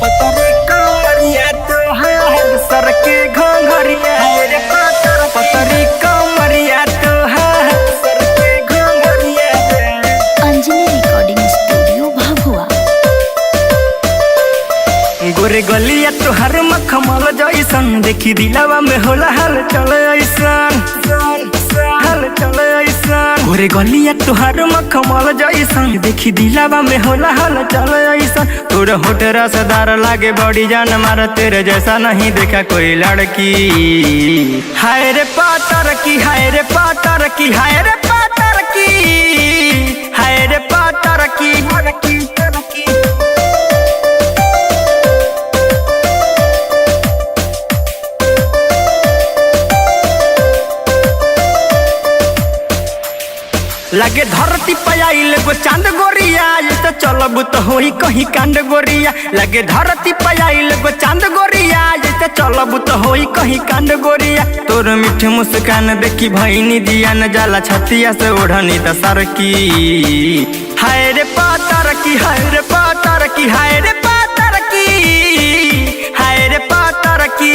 पतरी कमरिया तो है सर के घंघरिया रे पतरी कमरिया तो है सर के घंघरिया। Anjali recording studio Bhabhua. गोरे गलिया तोहर मखमल जैसन देखी दिलावा में होला हल चल ऐसन हल चल ऐसन। गोरे गलिया तोहर मखमल जैसन देखी दिलावा में होला हल चल ऐसन। तोरा होठ रसदार लागे बड़ी जान मार तेरे जैसा नहीं देखा कोई लड़की। हाय रे पातर की हाय रे पातर की हाय रे पातर की हाय रे पातर की। लगे धरती पे आइल गो चांद गोरिया ये तो चलब तो होई कहीं कांड गोरिया। लगे धरती पे आइल गो चांद गोरिया ये तो चलब तो होई कहीं कांड गोरिया। तोर मीठ मुस्कान देखी भईनी दिया न जाला छतिया से ओढ़नी त सर की। हाय रे पातर की हाय रे पातर की हाय रे पातर की हाय रे पातर की।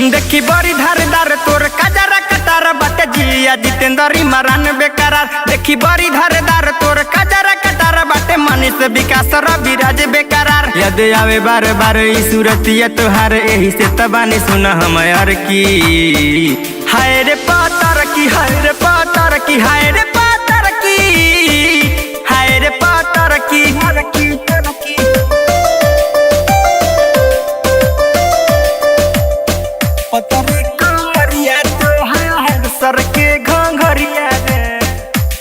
देखी बड़ी धारदार तोर कजरा कटार बाटे जिया जितेंद्री मरान बेकरार। देखी बड़ी धारदार तोर कजरा कटार बाटे मनीष विकास रविराज बेकरार। याद आवे बार बार ई सूरतिया तोहार एही से तबानी सुना हम यार की। हाय रे पातर की हाय रे पातर की हाय रे पातर की हाय रे पातर की। पतरी कमरिया तो है सर के घंघरिया रे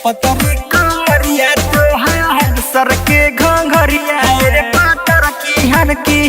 पतरी कमरिया तो है सर के घंघरिया रे पातर की हर की।